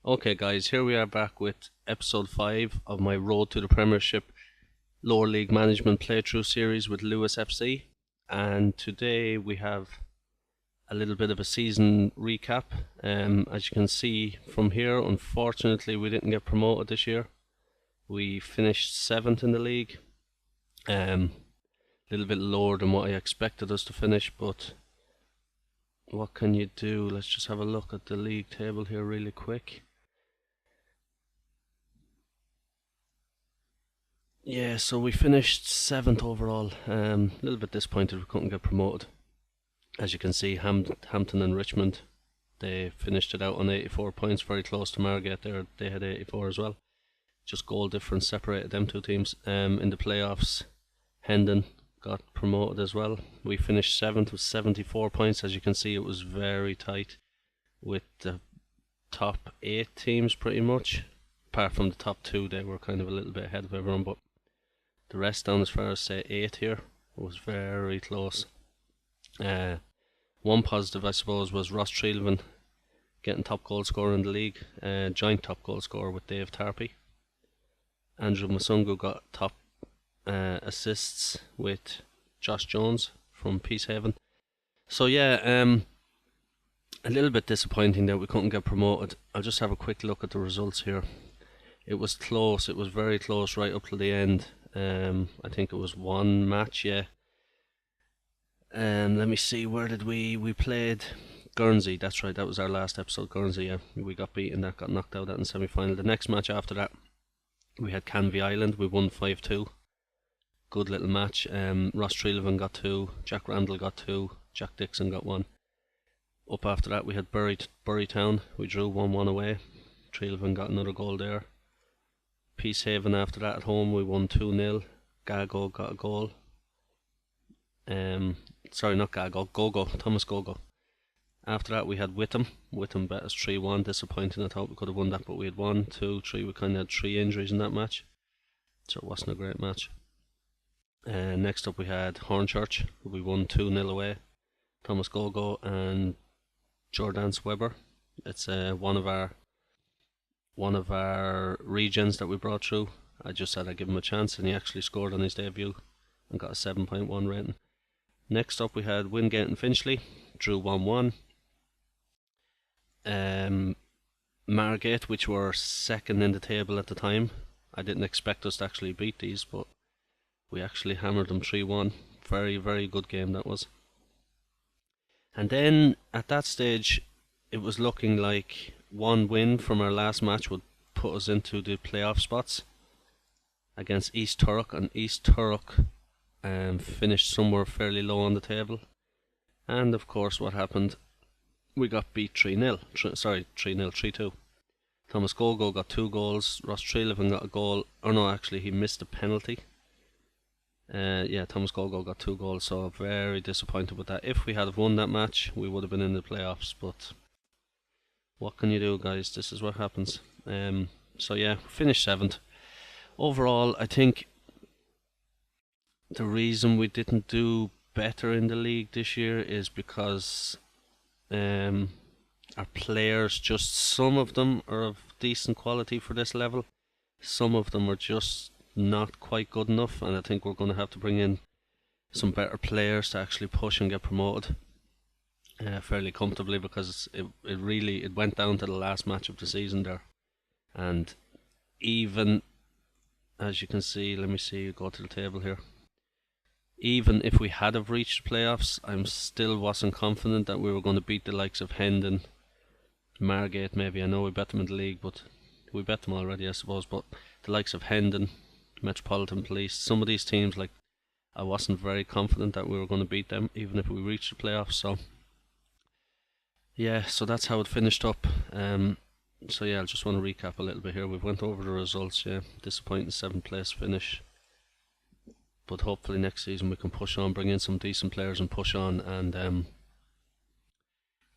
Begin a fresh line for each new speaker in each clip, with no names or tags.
Okay, guys, here we are back with episode 5 of my Road to the Premiership Lower League Management playthrough series with Lewis FC. And today we have a little bit of a season recap. As you can see from here, unfortunately, we didn't get promoted this year. We finished 7th in the league. A little bit lower than what I expected us to finish, but what can you do? Let's just have a look at the league table here really quick. Yeah, so we finished 7th overall. A little bit disappointed we couldn't get promoted. As you can see, Hampton and Richmond, they finished it out on 84 points, very close to Margate there. They had 84 as well. Just goal difference separated them two teams. In the playoffs, Hendon got promoted as well. We finished 7th with 74 points. As you can see, it was very tight with the top 8 teams pretty much. Apart from the top 2, they were kind of a little bit ahead of everyone, but the rest down as far as say 8 here was very close. One positive I suppose was Ross Treelvin getting top goal scorer in the league, joint top goal scorer with Dave Tarpey. Andrew Masungu got top assists with Josh Jones from Peacehaven. So yeah, a little bit disappointing that we couldn't get promoted. I'll just have a quick look at the results here. It was close, it was very close right up to the end. I think it was one match, yeah. Let me see, where did we played Guernsey, that's right, that was our last episode, Guernsey, yeah. We got beaten, that got knocked out in the semi-final. The next match after that, we had Canvey Island, we won 5-2. Good little match. Ross Treelvin got 2, Jack Randall got 2, Jack Dixon got 1. Up after that we had Bury Town, we drew 1-1 away. Treelvin got another goal there. Peacehaven after that at home, we won 2-0. Gago got a goal. Sorry, not Gago, Gogo, Thomas Gogo. After that we had Witham. Witham bet us 3-1, disappointing. I thought we could have won that, but we had 1, 2, 3. We kind of had 3 injuries in that match, so it wasn't a great match. Next up we had Hornchurch, we won 2-0 away. Thomas Gogo and Jordance Weber. It's one of our regens that we brought through. I just said I'd give him a chance, and he actually scored on his debut and got a 7.1 rating. Next up we had Wingate and Finchley, drew 1-1. Margate, which were second in the table at the time, I didn't expect us to actually beat these, but we actually hammered them 3-1. Very, very good game that was. And then at that stage it was looking like one win from our last match would put us into the playoff spots against East Turrock, and East Turrock finished somewhere fairly low on the table. And of course what happened, we got beat 3-0, 3-2. Thomas Gogo got 2 goals, Ross Treelvin got a goal, or no, actually he missed a penalty. Thomas Gogo got 2 goals, so very disappointed with that. If we had have won that match, we would have been in the playoffs, but what can you do, guys? This is what happens. So yeah, finished 7th. Overall, I think the reason we didn't do better in the league this year is because our players, just some of them are of decent quality for this level. Some of them are just not quite good enough, and I think we're going to have to bring in some better players to actually push and get promoted fairly comfortably, because it went down to the last match of the season there. And even, as you can see, let me see, go to the table here. Even if we had have reached playoffs, I still wasn't confident that we were going to beat the likes of Hendon, Margate maybe. I know we bet them in the league, but we bet them already I suppose, but the likes of Hendon, Metropolitan Police, some of these teams, like, I wasn't very confident that we were going to beat them even if we reached the playoffs. So yeah, so that's how it finished up. So yeah, I just want to recap a little bit here. We've went over the results. Yeah, disappointing 7th place finish, but hopefully next season we can push on, bring in some decent players and push on, and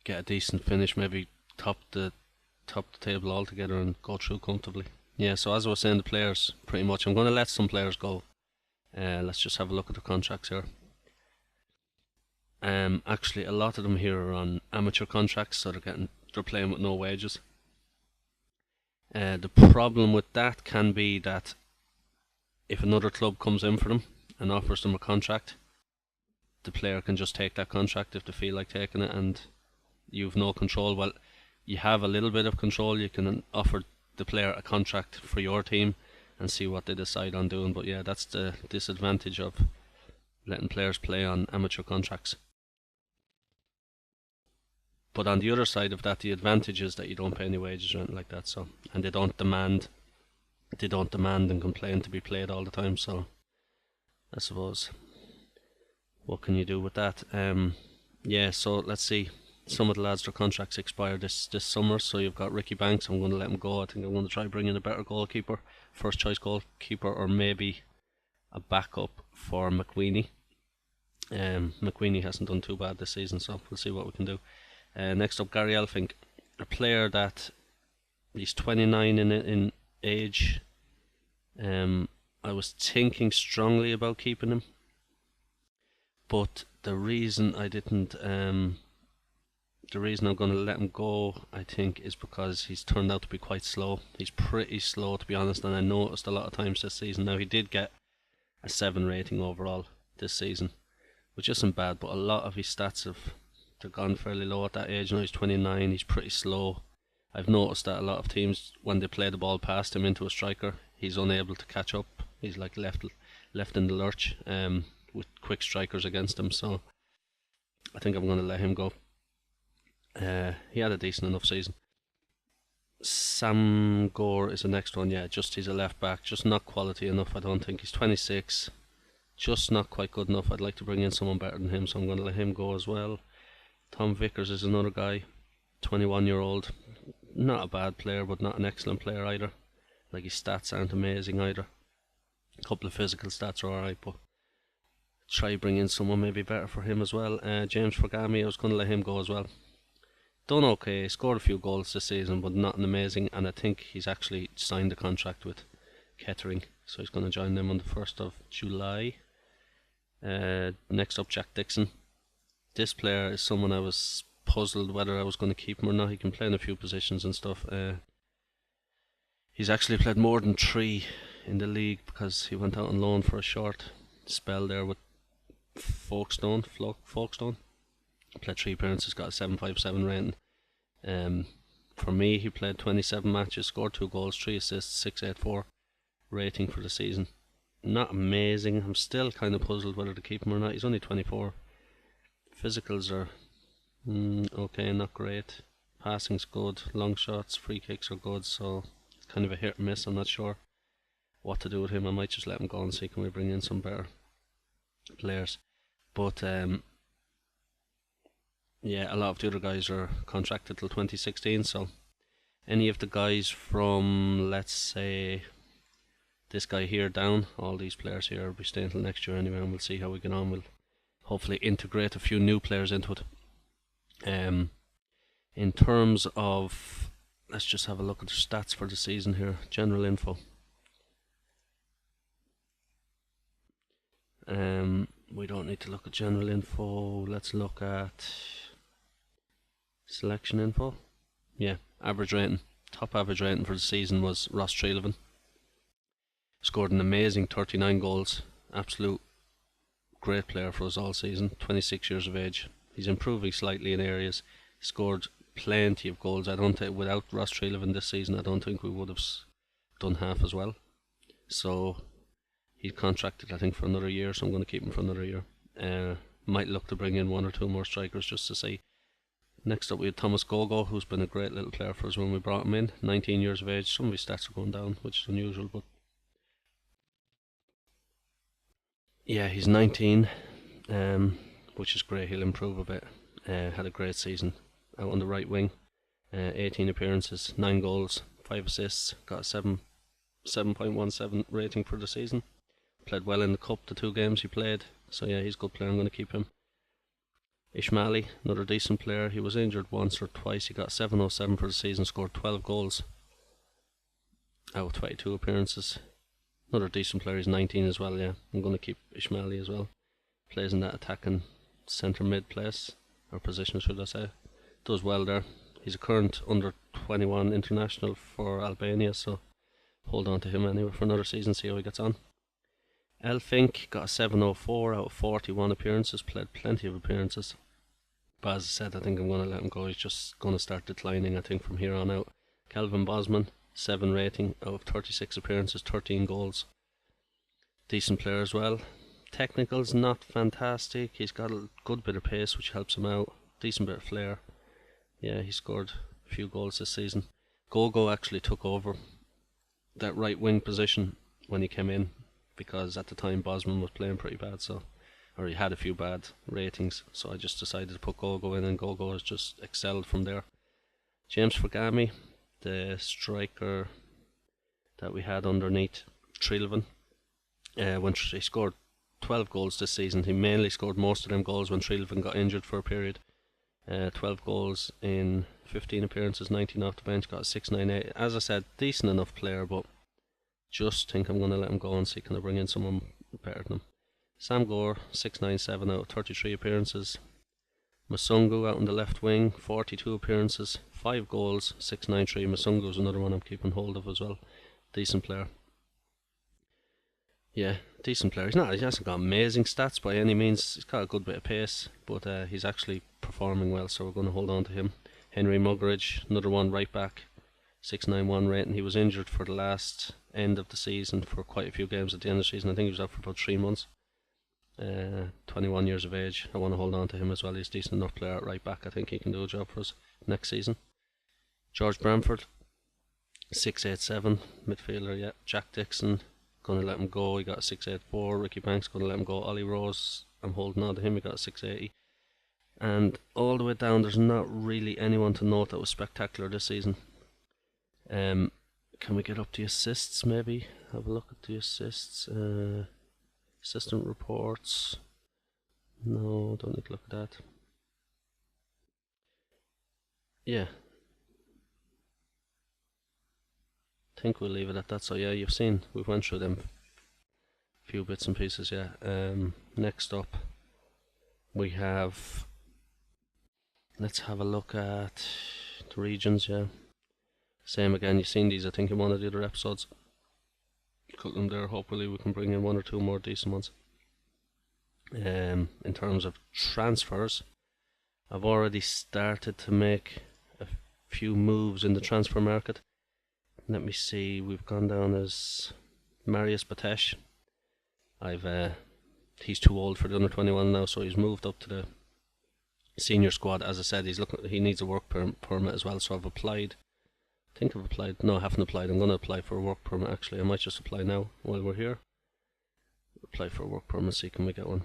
get a decent finish, maybe top the table altogether and go through comfortably. Yeah, so as I was saying, the players, pretty much, I'm going to let some players go. Let's just have a look at the contracts here. Actually, a lot of them here are on amateur contracts, so they're playing with no wages. The problem with that can be that if another club comes in for them and offers them a contract, the player can just take that contract if they feel like taking it, and you've no control. Well, you have a little bit of control. You can offer the player a contract for your team and see what they decide on doing. But yeah, that's the disadvantage of letting players play on amateur contracts. But on the other side of that, the advantage is that you don't pay any wages or anything like that. So, and they don't demand and complain to be played all the time. So, I suppose, what can you do with that? Yeah. So let's see. Some of the lads, their contracts expire this summer. So you've got Ricky Banks. I'm going to let him go. I think I'm going to try bringing a better goalkeeper, first choice goalkeeper, or maybe a backup for McWeeny. McWeeny hasn't done too bad this season, so we'll see what we can do. Next up, Gary Elfink, a player that he's 29 in age. I was thinking strongly about keeping him, but the reason I'm going to let him go, I think, is because he's turned out to be quite slow. He's pretty slow, to be honest, and I noticed a lot of times this season. Now, he did get a 7 rating overall this season, which isn't bad, but a lot of his stats they've gone fairly low at that age. Now he's 29, he's pretty slow. I've noticed that a lot of teams, when they play the ball past him into a striker, he's unable to catch up. He's like left in the lurch with quick strikers against him, so I think I'm going to let him go. He had a decent enough season. Sam Gore is the next one. Yeah, just he's a left back, just not quality enough. I don't think he's 26, just not quite good enough. I'd like to bring in someone better than him, so I'm going to let him go as well. Tom Vickers is another guy, 21-year-old, not a bad player, but not an excellent player either. Like, his stats aren't amazing either. A couple of physical stats are alright, but try bring in someone maybe better for him as well. James Fergami, I was going to let him go as well. Done okay, scored a few goals this season, but not an amazing, and I think he's actually signed a contract with Kettering, so he's going to join them on the 1st of July. Next up, Jack Dixon. This player is someone I was puzzled whether I was going to keep him or not. He can play in a few positions and stuff. He's actually played more than 3 in the league because he went out on loan for a short spell there with Folkestone. Played 3 appearances, got a 757 rating. For me, he played 27 matches, scored 2 goals, 3 assists, 684 rating for the season. Not amazing. I'm still kind of puzzled whether to keep him or not. He's only 24. Physicals are okay, not great. Passing's good, long shots, free kicks are good, so it's kind of a hit or miss. I'm not sure what to do with him. I might just let him go and see can we bring in some better players. But yeah, a lot of the other guys are contracted till 2016, so any of the guys from, let's say, this guy here down, all these players here will be staying till next year anyway, and we'll see how we get on. We'll hopefully integrate a few new players into it. In terms of, let's just have a look at the stats for the season here. General info. We don't need to look at general info. Let's look at selection info. Yeah, average rating. Top average rating for the season was Ross Treleaven. Scored an amazing 39 goals. Absolute great player for us all season. 26 years of age. He's improving slightly in areas. Scored plenty of goals. I don't think without Ross Treleaven this season, I don't think we would have done half as well. So he's contracted, I think, for another year. So I'm going to keep him for another year. Might look to bring in 1 or 2 more strikers just to see. Next up we had Thomas Gogo, who's been a great little player for us when we brought him in. 19 years of age. Some of his stats are going down, which is unusual, but yeah, he's 19, which is great. He'll improve a bit. Had a great season out on the right wing. 18 appearances, 9 goals, 5 assists. Got a 7.17 rating for the season. Played well in the cup, the 2 games he played. So yeah, he's a good player. I'm going to keep him. Ishmaeli, another decent player. He was injured once or twice. He got 707 for the season. Scored 12 goals out of 22 appearances. Another decent player. He's 19 as well. Yeah, I'm going to keep Ishmaeli as well. Plays in that attacking centre mid place, or position should I say. Does well there. He's a current under 21 international for Albania, so hold on to him anyway for another season, see how he gets on. Elfink got a 704 out of 41 appearances, played plenty of appearances. But as I said, I think I'm going to let him go. He's just going to start declining, I think, from here on out. Kelvin Bosman, 7 rating out of 36 appearances, 13 goals. Decent player as well. Technicals, not fantastic. He's got a good bit of pace, which helps him out. Decent bit of flair. Yeah, he scored a few goals this season. Gogo actually took over that right wing position when he came in, because at the time Bosman was playing pretty bad, or he had a few bad ratings, so I just decided to put Gogo in, and Gogo has just excelled from there. James Fergami, the striker that we had underneath Trilvan, when he scored 12 goals this season. He mainly scored most of them goals when Trilvan got injured for a period. 12 goals in 15 appearances, 19 off the bench, got a 698. As I said, decent enough player, but just think I'm going to let him go and see can I bring in someone better than him. Sam Gore, 697 out of 33 appearances. Masungu out on the left wing, 42 appearances, 5 goals, 693. Masungu's another one I'm keeping hold of as well. Decent player. Yeah, decent player. He hasn't got amazing stats by any means. He's got a good bit of pace, but he's actually performing well, so we're going to hold on to him. Henry Muggeridge, another one right back, 691 rating. He was injured for the last end of the season for quite a few games at the end of the season. I think he was out for about 3 months. 21 years of age. I want to hold on to him as well. He's a decent enough player at right back. I think he can do a job for us next season. George Bramford, 687 midfielder. Yeah, Jack Dixon, going to let him go. He got a 684. Ricky Banks, going to let him go. Ollie Rose, I'm holding on to him. He got a 680. And all the way down, there's not really anyone to note that was spectacular this season. Can we get up the assists maybe? Have a look at the assists. Assistant reports. No, don't need to look at that. Yeah. I think we'll leave it at that. So yeah, you've seen, we went through them few bits and pieces, yeah. Next up we have, let's have a look at the regions, yeah. Same again, you've seen these I think in one of the other episodes. Cut them there, hopefully we can bring in 1 or 2 more decent ones. In terms of transfers, I've already started to make a few moves in the transfer market. Let me see, we've gone down as Marius Batesh. He's too old for the under 21 now, so he's moved up to the senior squad. As I said, he needs a work permit as well, so I've applied. I think I've applied. No, I haven't applied. I'm going to apply for a work permit actually. I might just apply now while we're here. Apply for a work permit, see can we get one.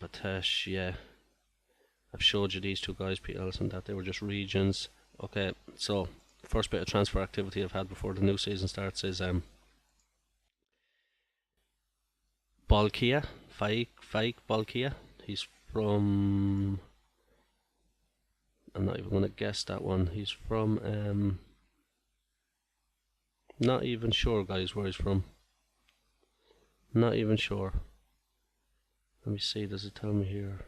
Batesh, yeah. I've showed you these 2 guys, Pete Ellis and that. They were just regions. Okay, so first bit of transfer activity I've had before the new season starts is Balkia, Faik Balkia. He's from, I'm not even going to guess that one. He's from, not even sure guys where he's from. Not even sure. Let me see, does it tell me here?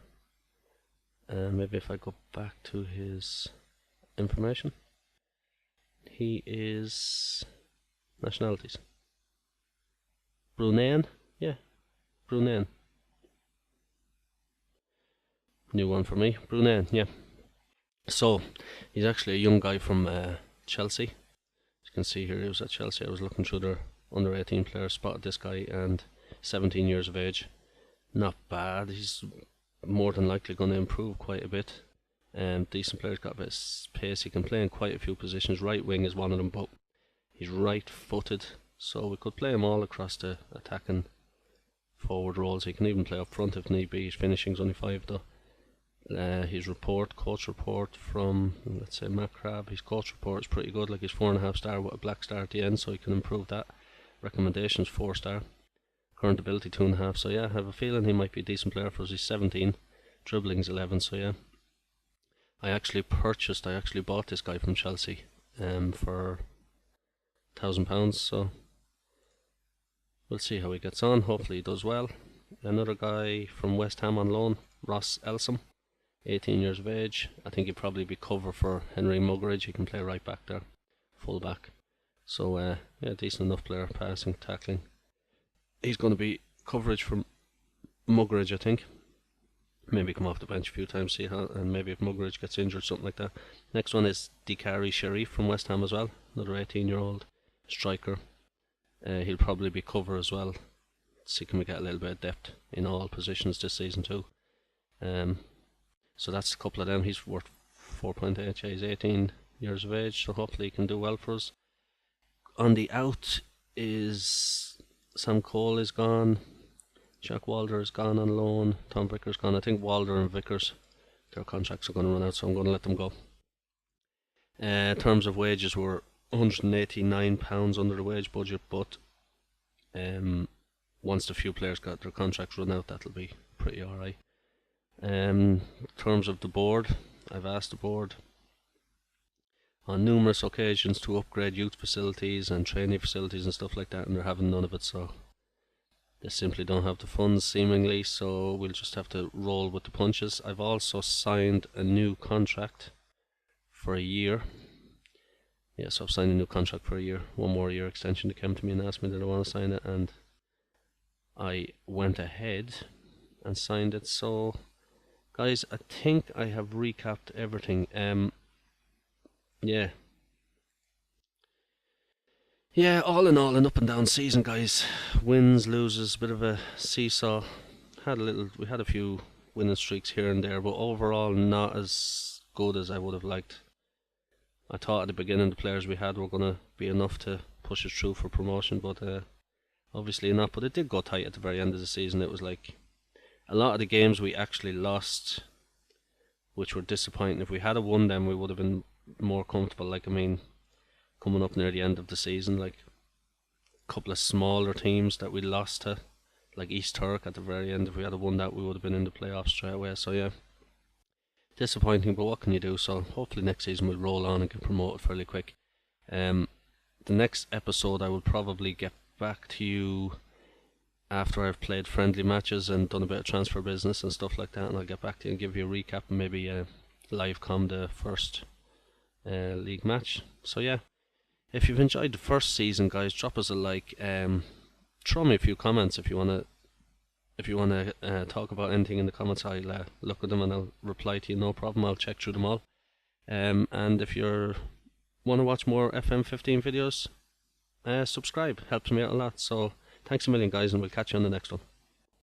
Maybe if I go back to his information. He is nationalities. Bruneian? Yeah, Bruneian. New one for me. Bruneian, yeah. So, he's actually a young guy from Chelsea. As you can see here, he was at Chelsea. I was looking through their under 18 players, spotted this guy, and 17 years of age. Not bad. He's more than likely going to improve quite a bit. Decent player, got a bit of pace. He can play in quite a few positions. Right wing is one of them, but he's right footed, so we could play him all across the attacking forward roles. He can even play up front if need be. His finishing's only 5 though. His coach report from, let's say, Matt Crab, his coach report is pretty good. Like, he's 4.5 star with a black star at the end, so he can improve that. Recommendations 4 star. Current ability 2.5. So yeah, I have a feeling he might be a decent player for us. He's 17, dribbling's 11. So yeah, I actually bought this guy from Chelsea for £1,000. So we'll see how he gets on. Hopefully he does well. Another guy from West Ham on loan, Ross Elsom. 18 years of age. I think he'd probably be cover for Henry Muggeridge. He can play right back there, full back. So yeah, decent enough player, passing, tackling. He's going to be coverage for Muggeridge, I think. Maybe come off the bench a few times, see how, and maybe if Muggeridge gets injured, something like that. Next one is Dikari Sharif from West Ham as well, another 18-year-old striker. He'll probably be cover as well. See, can we get a little bit of depth in all positions this season too? So that's a couple of them. He's worth 4.8. Yeah, he's 18 years of age, so hopefully he can do well for us. On the out is Sam Cole is gone. Jack Walder is gone on loan. Tom Vickers gone. I think Walder and Vickers, their contracts are going to run out, so I'm going to let them go. In terms of wages, we're £189 under the wage budget, but once the few players got their contracts run out, that'll be pretty alright. In terms of the board, I've asked the board on numerous occasions to upgrade youth facilities and training facilities and stuff like that, and they're having none of it, so they simply don't have the funds seemingly, so we'll just have to roll with the punches. I've also signed a new contract for a year. Yeah, so I've signed a new contract for a year, 1 more year extension. They came to me and asked me that I want to sign it, and I went ahead and signed it. So guys, I think I have recapped everything. Yeah, all in all, an up and down season, guys. Wins, loses, bit of a seesaw. We had a few winning streaks here and there, but overall not as good as I would have liked. I thought at the beginning the players we had were going to be enough to push us through for promotion, but obviously not. But it did go tight at the very end of the season. It was like a lot of the games we actually lost, which were disappointing. If we had won them, we would have been more comfortable. Like, I mean, coming up near the end of the season, like a couple of smaller teams that we lost to, like East Turk at the very end. If we had won that, we would have been in the playoffs straight away. So yeah, disappointing, but what can you do? So hopefully next season we'll roll on and get promoted fairly quick. The next episode I will probably get back to you after I've played friendly matches and done a bit of transfer business and stuff like that, and I'll get back to you and give you a recap and maybe live com the first league match. So yeah, if you've enjoyed the first season, guys, drop us a like. Throw me a few comments if you wanna talk about anything in the comments. I'll look at them and I'll reply to you, no problem. I'll check through them all. And if you want to watch more FM15 videos, subscribe, helps me out a lot. So thanks a million, guys, and we'll catch you on the next one.